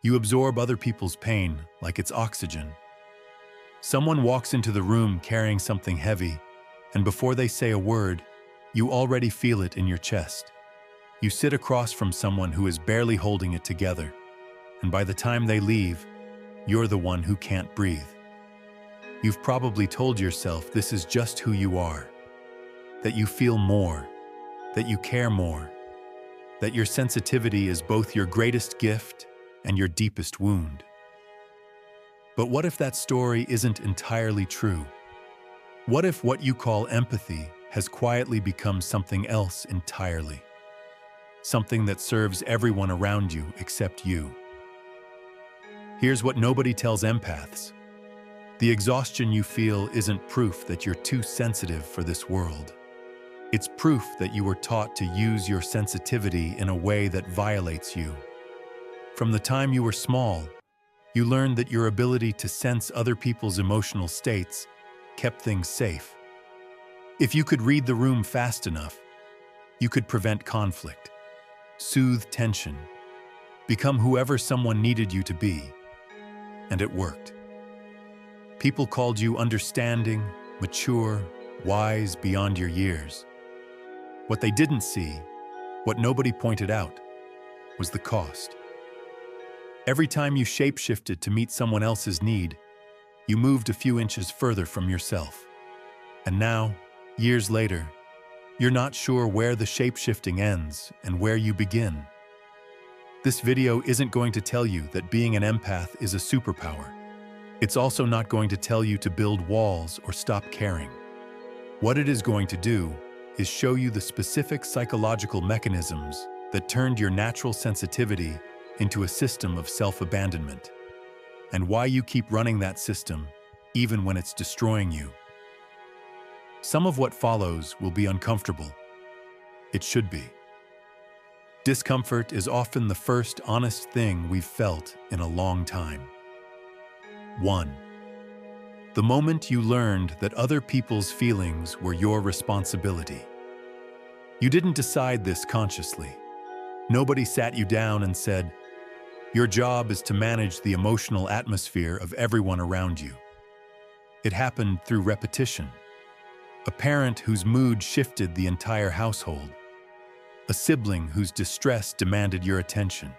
You absorb other people's pain like it's oxygen. Someone walks into the room carrying something heavy, and before they say a word, you already feel it in your chest. You sit across from someone who is barely holding it together, and by the time they leave, you're the one who can't breathe. You've probably told yourself this is just who you are, that you feel more, that you care more, that your sensitivity is both your greatest gift and your deepest wound. But what if that story isn't entirely true? What if what you call empathy has quietly become something else entirely? Something that serves everyone around you except you. Here's what nobody tells empaths. The exhaustion you feel isn't proof that you're too sensitive for this world. It's proof that you were taught to use your sensitivity in a way that violates you. From the time you were small, you learned that your ability to sense other people's emotional states kept things safe. If you could read the room fast enough, you could prevent conflict, soothe tension, become whoever someone needed you to be. And it worked. People called you understanding, mature, wise beyond your years. What they didn't see, what nobody pointed out, was the cost. Every time you shape-shifted to meet someone else's need, you moved a few inches further from yourself. And now, years later, you're not sure where the shape-shifting ends and where you begin. This video isn't going to tell you that being an empath is a superpower. It's also not going to tell you to build walls or stop caring. What it is going to do is show you the specific psychological mechanisms that turned your natural sensitivity into a system of self-abandonment, and why you keep running that system even when it's destroying you. Some of what follows will be uncomfortable. It should be. Discomfort is often the first honest thing we've felt in a long time. 1. The moment you learned that other people's feelings were your responsibility. You didn't decide this consciously. Nobody sat you down and said, "Your job is to manage the emotional atmosphere of everyone around you." It happened through repetition. A parent whose mood shifted the entire household. A sibling whose distress demanded your attention.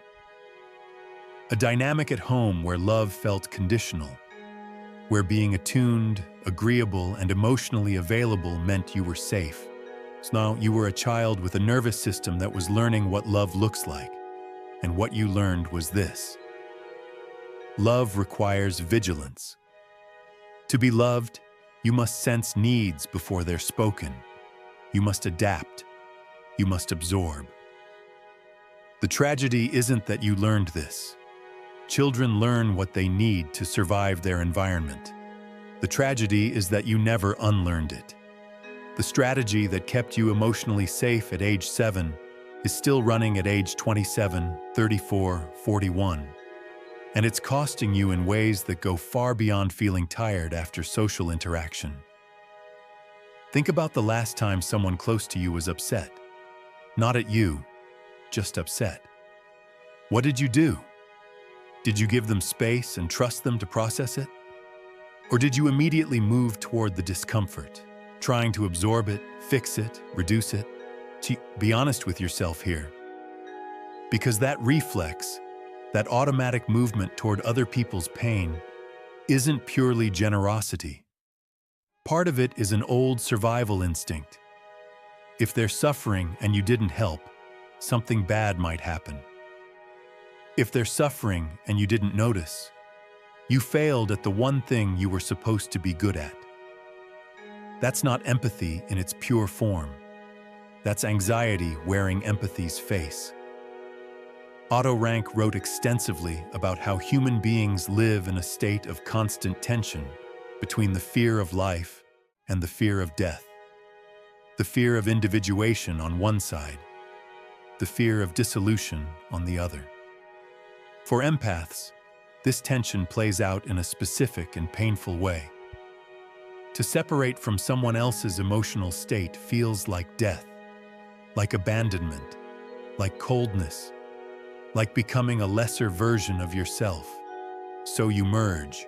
A dynamic at home where love felt conditional, where being attuned, agreeable, and emotionally available meant you were safe. So now you were a child with a nervous system that was learning what love looks like. And what you learned was this: love requires vigilance. To be loved, you must sense needs before they're spoken. You must adapt. You must absorb. The tragedy isn't that you learned this. Children learn what they need to survive their environment. The tragedy is that you never unlearned it. The strategy that kept you emotionally safe at age 7 is still running at age 27, 34, 41. And it's costing you in ways that go far beyond feeling tired after social interaction. Think about the last time someone close to you was upset. Not at you, just upset. What did you do? Did you give them space and trust them to process it? Or did you immediately move toward the discomfort, trying to absorb it, fix it, reduce it? Be honest with yourself here. Because that reflex, that automatic movement toward other people's pain, isn't purely generosity. Part of it is an old survival instinct. If they're suffering and you didn't help, something bad might happen. If they're suffering and you didn't notice, you failed at the one thing you were supposed to be good at. That's not empathy in its pure form. That's anxiety wearing empathy's face. Otto Rank wrote extensively about how human beings live in a state of constant tension between the fear of life and the fear of death. The fear of individuation on one side, the fear of dissolution on the other. For empaths, this tension plays out in a specific and painful way. To separate from someone else's emotional state feels like death, like abandonment, like coldness, like becoming a lesser version of yourself. So you merge,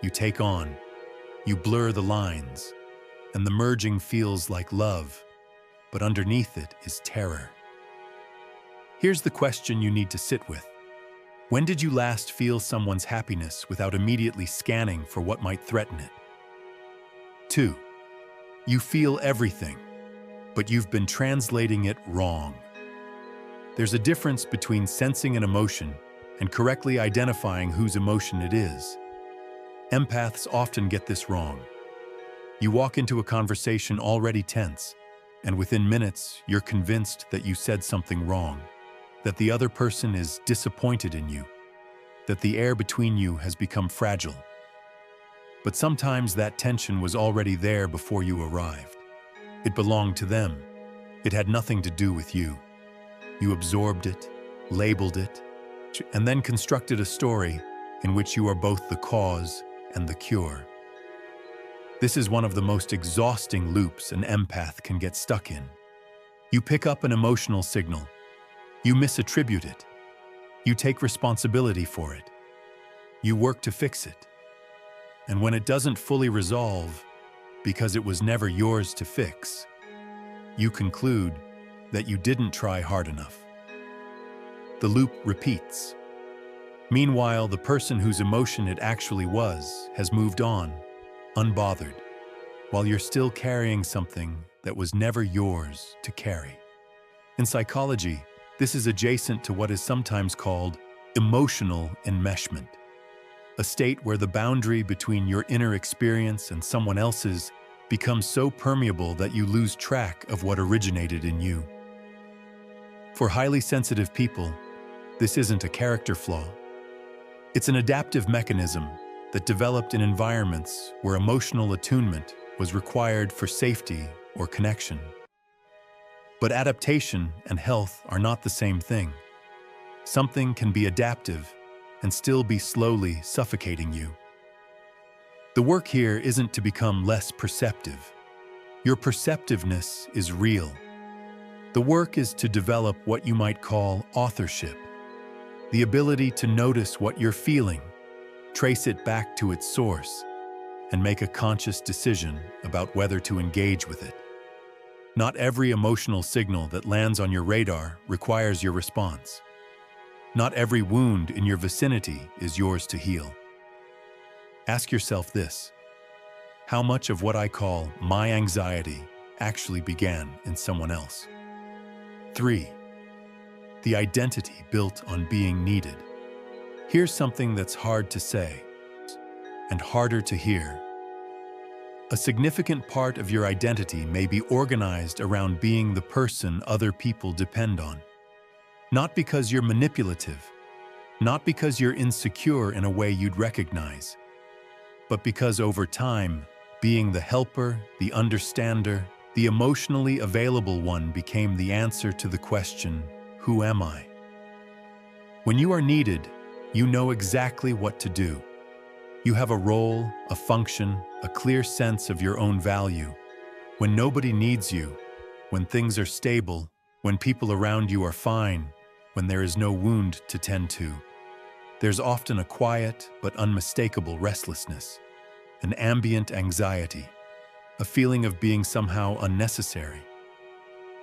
you take on, you blur the lines, and the merging feels like love, but underneath it is terror. Here's the question you need to sit with. When did you last feel someone's happiness without immediately scanning for what might threaten it? 2. You feel everything, but you've been translating it wrong. There's a difference between sensing an emotion and correctly identifying whose emotion it is. Empaths often get this wrong. You walk into a conversation already tense, and within minutes, you're convinced that you said something wrong, that the other person is disappointed in you, that the air between you has become fragile. But sometimes that tension was already there before you arrived. It belonged to them. It had nothing to do with you. You absorbed it, labeled it, and then constructed a story in which you are both the cause and the cure. This is one of the most exhausting loops an empath can get stuck in. You pick up an emotional signal. You misattribute it. You take responsibility for it. You work to fix it. And when it doesn't fully resolve, because it was never yours to fix, you conclude that you didn't try hard enough. The loop repeats. Meanwhile, the person whose emotion it actually was has moved on, unbothered, while you're still carrying something that was never yours to carry. In psychology, this is adjacent to what is sometimes called emotional enmeshment, a state where the boundary between your inner experience and someone else's becomes so permeable that you lose track of what originated in you. For highly sensitive people, this isn't a character flaw. It's an adaptive mechanism that developed in environments where emotional attunement was required for safety or connection. But adaptation and health are not the same thing. Something can be adaptive and still be slowly suffocating you. The work here isn't to become less perceptive. Your perceptiveness is real. The work is to develop what you might call authorship, the ability to notice what you're feeling, trace it back to its source, and make a conscious decision about whether to engage with it. Not every emotional signal that lands on your radar requires your response. Not every wound in your vicinity is yours to heal. Ask yourself this: how much of what I call my anxiety actually began in someone else? 3. The identity built on being needed. Here's something that's hard to say and harder to hear. A significant part of your identity may be organized around being the person other people depend on. Not because you're manipulative, not because you're insecure in a way you'd recognize, but because over time, being the helper, the understander, the emotionally available one became the answer to the question, who am I? When you are needed, you know exactly what to do. You have a role, a function, a clear sense of your own value. When nobody needs you, when things are stable, when people around you are fine, when there is no wound to tend to, there's often a quiet but unmistakable restlessness, an ambient anxiety, a feeling of being somehow unnecessary.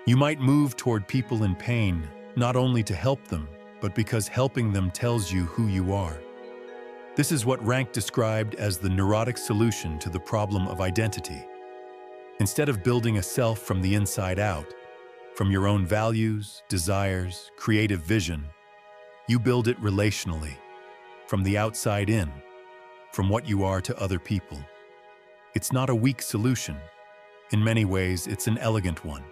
You might move toward people in pain, not only to help them, but because helping them tells you who you are. This is what Rank described as the neurotic solution to the problem of identity. Instead of building a self from the inside out, from your own values, desires, creative vision, you build it relationally, from the outside in, from what you are to other people. It's not a weak solution. In many ways, it's an elegant one.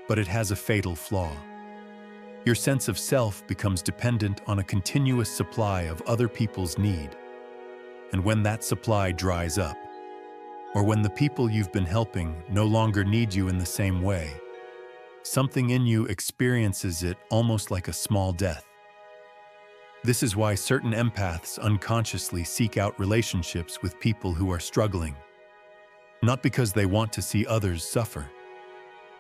But it has a fatal flaw. Your sense of self becomes dependent on a continuous supply of other people's need. And when that supply dries up, or when the people you've been helping no longer need you in the same way, something in you experiences it almost like a small death. This is why certain empaths unconsciously seek out relationships with people who are struggling. Not because they want to see others suffer,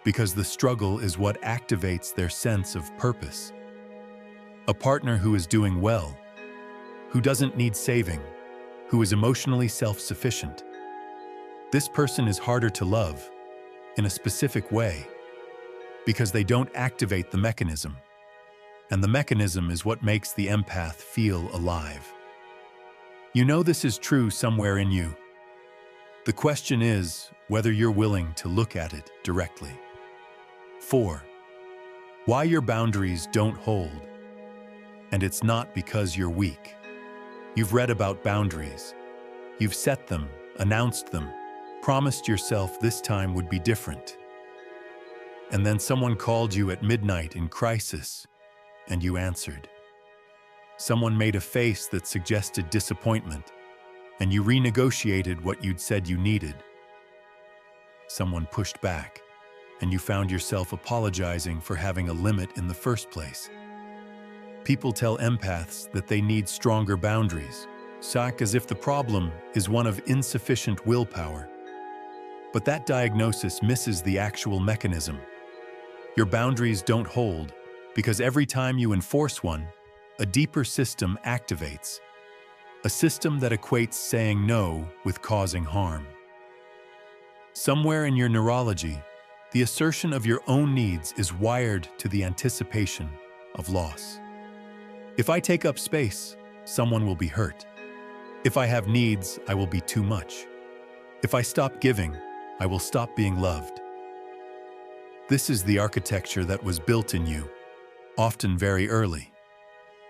because the struggle is what activates their sense of purpose. A partner who is doing well, who doesn't need saving, who is emotionally self-sufficient. This person is harder to love in a specific way because they don't activate the mechanism. And the mechanism is what makes the empath feel alive. You know this is true somewhere in you. The question is whether you're willing to look at it directly. 4. Why your boundaries don't hold. And it's not because you're weak. You've read about boundaries. You've set them, announced them, promised yourself this time would be different. And then someone called you at midnight in crisis, and you answered. Someone made a face that suggested disappointment, and you renegotiated what you'd said you needed. Someone pushed back, and you found yourself apologizing for having a limit in the first place. People tell empaths that they need stronger boundaries, as if the problem is one of insufficient willpower. But that diagnosis misses the actual mechanism. Your boundaries don't hold because every time you enforce one, a deeper system activates. A system that equates saying no with causing harm. Somewhere in your neurology, the assertion of your own needs is wired to the anticipation of loss. If I take up space, someone will be hurt. If I have needs, I will be too much. If I stop giving, I will stop being loved. This is the architecture that was built in you, often very early.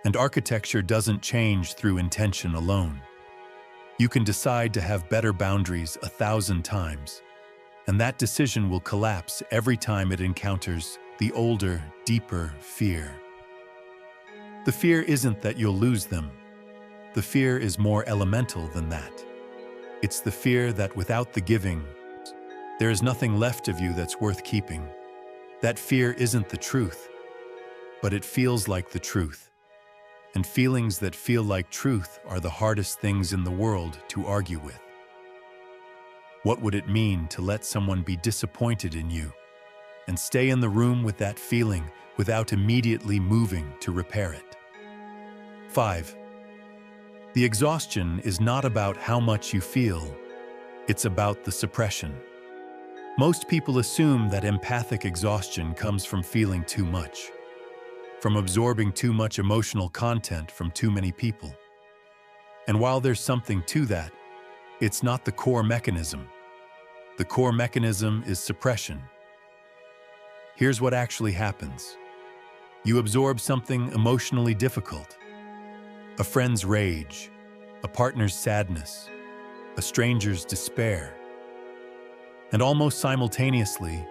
And architecture doesn't change through intention alone. You can decide to have better boundaries 1,000 times, and that decision will collapse every time it encounters the older, deeper fear. The fear isn't that you'll lose them. The fear is more elemental than that. It's the fear that without the giving, there is nothing left of you that's worth keeping. That fear isn't the truth, but it feels like the truth. And feelings that feel like truth are the hardest things in the world to argue with. What would it mean to let someone be disappointed in you and stay in the room with that feeling without immediately moving to repair it? 5. The exhaustion is not about how much you feel, it's about the suppression. Most people assume that empathic exhaustion comes from feeling too much, from absorbing too much emotional content from too many people. And while there's something to that, it's not the core mechanism. The core mechanism is suppression. Here's what actually happens. You absorb something emotionally difficult. A friend's rage, a partner's sadness, a stranger's despair. And almost simultaneously,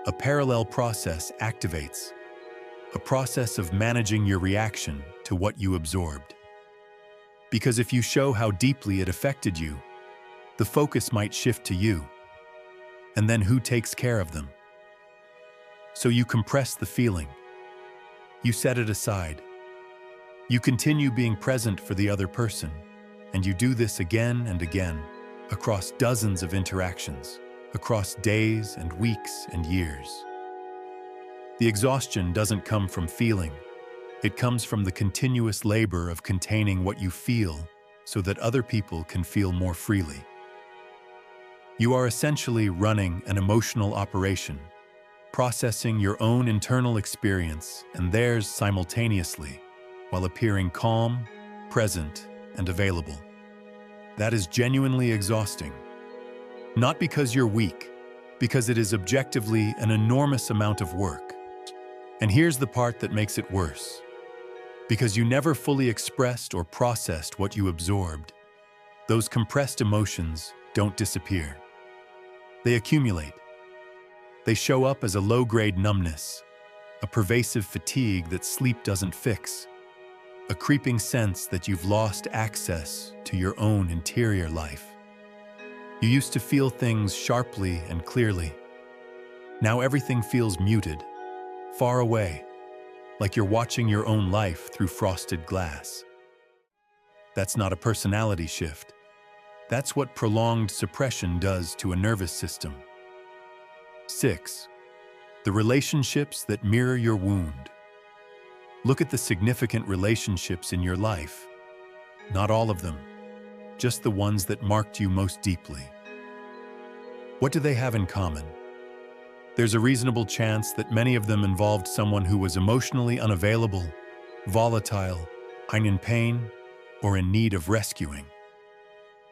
a parallel process activates. A process of managing your reaction to what you absorbed. Because if you show how deeply it affected you, the focus might shift to you. And then who takes care of them? So you compress the feeling. You set it aside. You continue being present for the other person, and you do this again and again, across dozens of interactions, across days and weeks and years. The exhaustion doesn't come from feeling. It comes from the continuous labor of containing what you feel so that other people can feel more freely. You are essentially running an emotional operation, processing your own internal experience and theirs simultaneously, while appearing calm, present, and available. That is genuinely exhausting. Not because you're weak, because it is objectively an enormous amount of work. And here's the part that makes it worse. Because you never fully expressed or processed what you absorbed, those compressed emotions don't disappear. They accumulate. They show up as a low-grade numbness, a pervasive fatigue that sleep doesn't fix, a creeping sense that you've lost access to your own interior life. You used to feel things sharply and clearly. Now everything feels muted, far away, like you're watching your own life through frosted glass. That's not a personality shift. That's what prolonged suppression does to a nervous system. 6. The relationships that mirror your wound. Look at the significant relationships in your life. Not all of them, just the ones that marked you most deeply. What do they have in common? There's a reasonable chance that many of them involved someone who was emotionally unavailable, volatile, in pain, or in need of rescuing.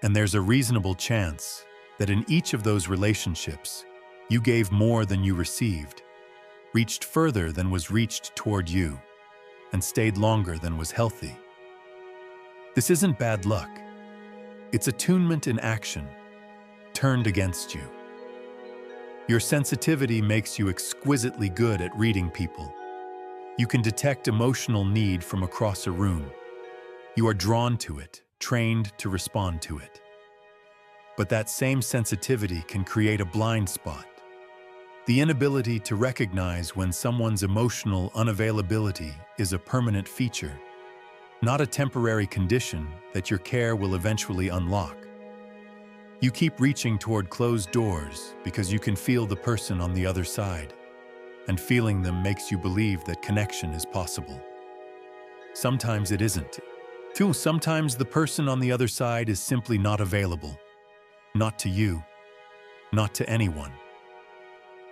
And there's a reasonable chance that in each of those relationships, you gave more than you received, reached further than was reached toward you, and stayed longer than was healthy. This isn't bad luck. It's attunement in action, turned against you. Your sensitivity makes you exquisitely good at reading people. You can detect emotional need from across a room. You are drawn to it, trained to respond to it. But that same sensitivity can create a blind spot. The inability to recognize when someone's emotional unavailability is a permanent feature, not a temporary condition that your care will eventually unlock. You keep reaching toward closed doors because you can feel the person on the other side, and feeling them makes you believe that connection is possible. Sometimes it isn't. Sometimes the person on the other side is simply not available. Not to you, not to anyone.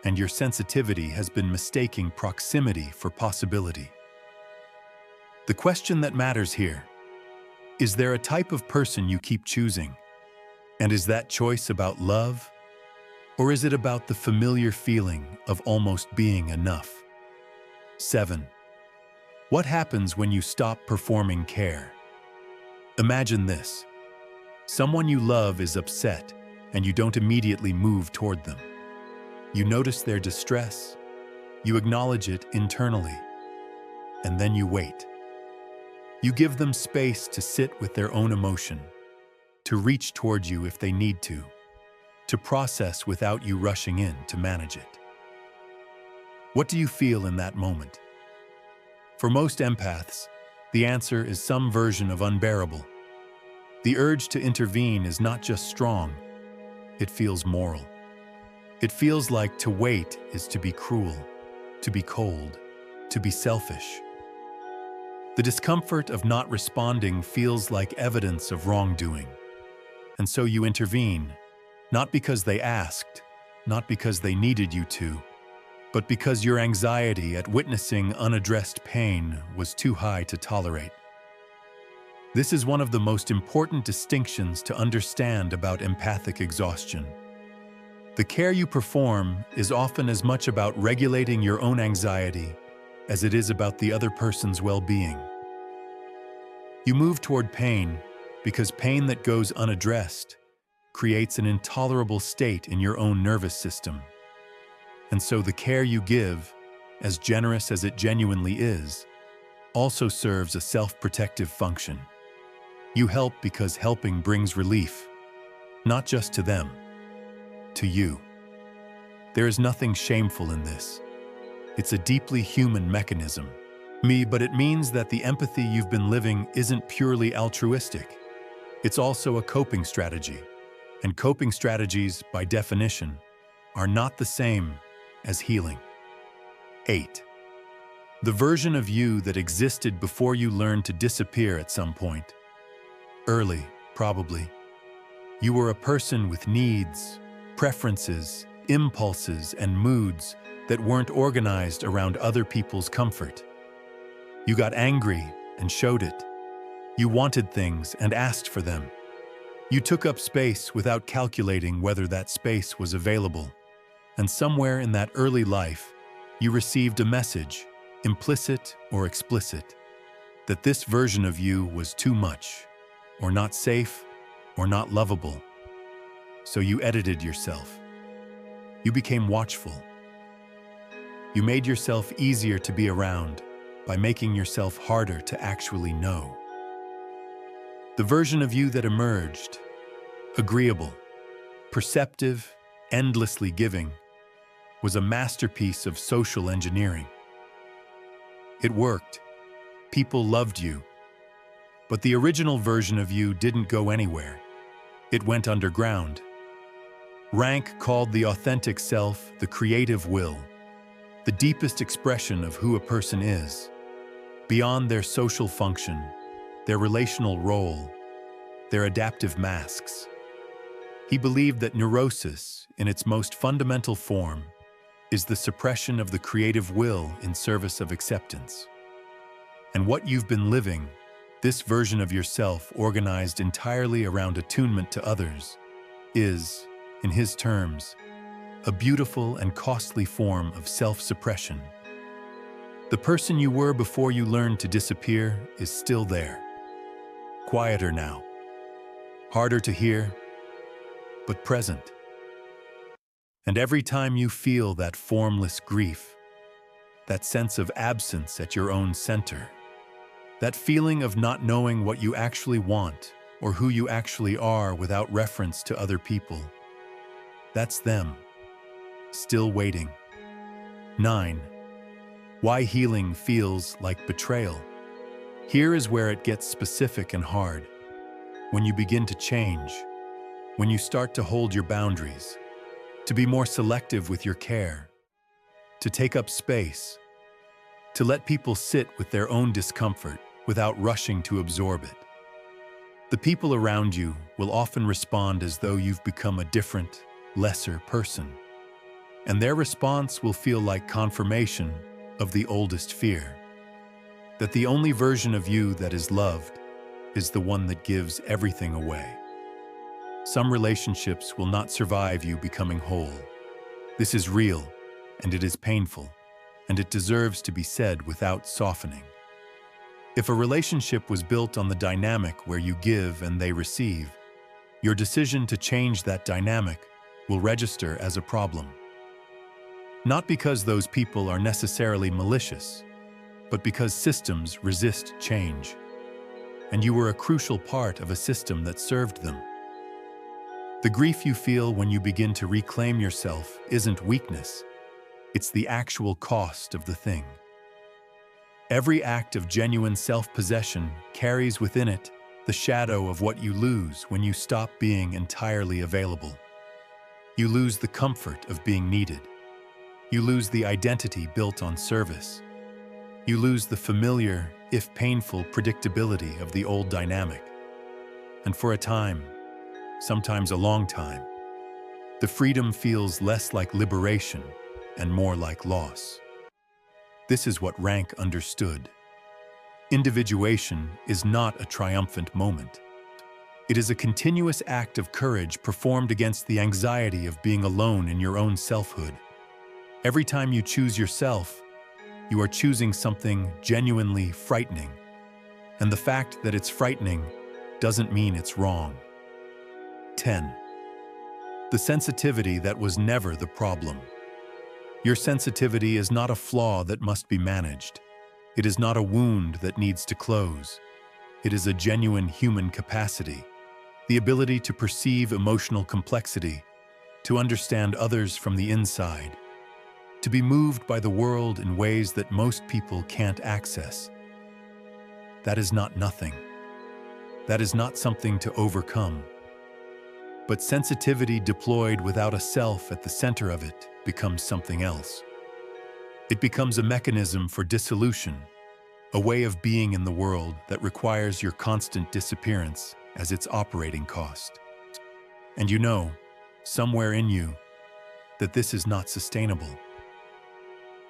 And your sensitivity has been mistaking proximity for possibility. The question that matters here: is there a type of person you keep choosing? And is that choice about love? Or is it about the familiar feeling of almost being enough? 7. What happens when you stop performing care? Imagine this. Someone you love is upset, and you don't immediately move toward them. You notice their distress, you acknowledge it internally, and then you wait. You give them space to sit with their own emotion, to reach toward you if they need to process without you rushing in to manage it. What do you feel in that moment? For most empaths, the answer is some version of unbearable. The urge to intervene is not just strong, it feels moral. It feels like to wait is to be cruel, to be cold, to be selfish. The discomfort of not responding feels like evidence of wrongdoing. And so you intervene, not because they asked, not because they needed you to, but because your anxiety at witnessing unaddressed pain was too high to tolerate. This is one of the most important distinctions to understand about empathic exhaustion. The care you perform is often as much about regulating your own anxiety as it is about the other person's well-being. You move toward pain because pain that goes unaddressed creates an intolerable state in your own nervous system. And so the care you give, as generous as it genuinely is, also serves a self-protective function. You help because helping brings relief, not just to them, to you. There is nothing shameful in this. It's a deeply human mechanism. But it means that the empathy you've been living isn't purely altruistic. It's also a coping strategy. And coping strategies, by definition, are not the same as healing. 8. The version of you that existed before you learned to disappear at some point. Early, probably. You were a person with needs, preferences, impulses, and moods that weren't organized around other people's comfort. You got angry and showed it. You wanted things and asked for them. You took up space without calculating whether that space was available. And somewhere in that early life, you received a message, implicit or explicit, that this version of you was too much, or not safe, or not lovable. So you edited yourself. You became watchful. You made yourself easier to be around by making yourself harder to actually know. The version of you that emerged, agreeable, perceptive, endlessly giving, was a masterpiece of social engineering. It worked. People loved you. But the original version of you didn't go anywhere. It went underground. Rank called the authentic self the creative will, the deepest expression of who a person is. beyond their social function, their relational role, their adaptive masks. He believed that neurosis, in its most fundamental form, is the suppression of the creative will in service of acceptance. And what you've been living, this version of yourself organized entirely around attunement to others, is, in his terms, a beautiful and costly form of self-suppression. The person you were before you learned to disappear is still there. Quieter now. Harder to hear, but present. And every time you feel that formless grief, that sense of absence at your own center, that feeling of not knowing what you actually want or who you actually are without reference to other people, that's them, still waiting. 9. Why healing feels like betrayal. Here is where it gets specific and hard. When you begin to change, when you start to hold your boundaries, to be more selective with your care, to take up space, to let people sit with their own discomfort without rushing to absorb it. The people around you will often respond as though you've become a different, lesser person. And their response will feel like confirmation of the oldest fear, that the only version of you that is loved is the one that gives everything away. Some relationships will not survive you becoming whole. This is real, and it is painful, and it deserves to be said without softening. If a relationship was built on the dynamic where you give and they receive, your decision to change that dynamic will register as a problem. Not because those people are necessarily malicious, but because systems resist change, and you were a crucial part of a system that served them. The grief you feel when you begin to reclaim yourself isn't weakness, it's the actual cost of the thing. Every act of genuine self-possession carries within it the shadow of what you lose when you stop being entirely available. You lose the comfort of being needed. You lose the identity built on service. You lose the familiar, if painful, predictability of the old dynamic. And for a time, sometimes a long time, the freedom feels less like liberation and more like loss. This is what Rank understood. Individuation is not a triumphant moment. It is a continuous act of courage performed against the anxiety of being alone in your own selfhood. Every time you choose yourself, you are choosing something genuinely frightening. And the fact that it's frightening doesn't mean it's wrong. 10. The sensitivity that was never the problem. Your sensitivity is not a flaw that must be managed. It is not a wound that needs to close. It is a genuine human capacity, the ability to perceive emotional complexity, to understand others from the inside, to be moved by the world in ways that most people can't access. That is not nothing. That is not something to overcome. But sensitivity deployed without a self at the center of it becomes something else. It becomes a mechanism for dissolution, a way of being in the world that requires your constant disappearance as its operating cost. And you know, somewhere in you, that this is not sustainable.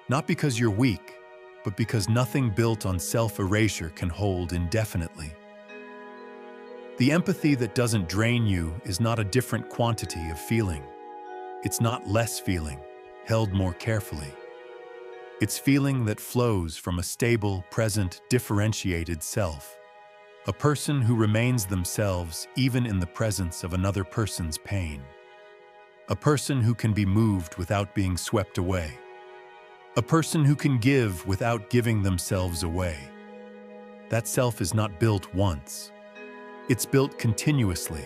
Not because you're weak, but because nothing built on self-erasure can hold indefinitely. The empathy that doesn't drain you is not a different quantity of feeling. It's not less feeling, held more carefully. It's feeling that flows from a stable, present, differentiated self. A person who remains themselves even in the presence of another person's pain. A person who can be moved without being swept away. A person who can give without giving themselves away. That self is not built once. It's built continuously,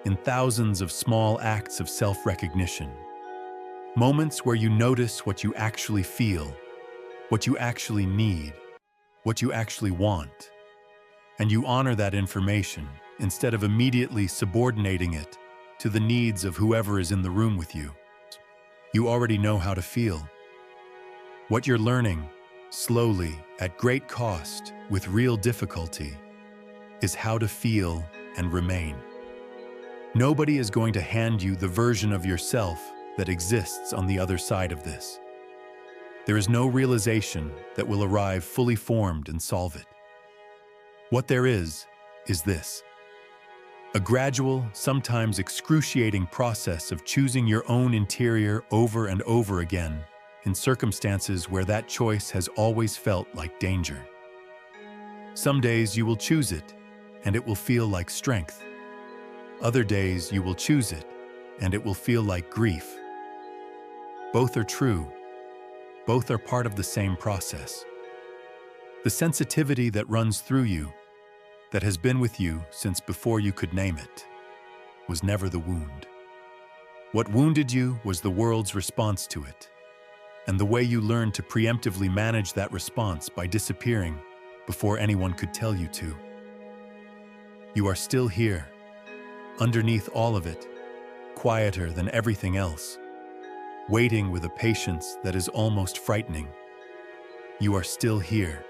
in thousands of small acts of self-recognition. Moments where you notice what you actually feel, what you actually need, what you actually want. And you honor that information instead of immediately subordinating it to the needs of whoever is in the room with you. You already know how to feel. What you're learning, slowly, at great cost, with real difficulty, is how to feel and remain. Nobody is going to hand you the version of yourself that exists on the other side of this. There is no realization that will arrive fully formed and solve it. What there is this: a gradual, sometimes excruciating process of choosing your own interior over and over again in circumstances where that choice has always felt like danger. Some days you will choose it, and it will feel like strength. Other days you will choose it, and it will feel like grief. Both are true. Both are part of the same process. The sensitivity that runs through you, that has been with you since before you could name it, was never the wound. What wounded you was the world's response to it, and the way you learned to preemptively manage that response by disappearing before anyone could tell you to. You are still here, underneath all of it, quieter than everything else, waiting with a patience that is almost frightening. You are still here,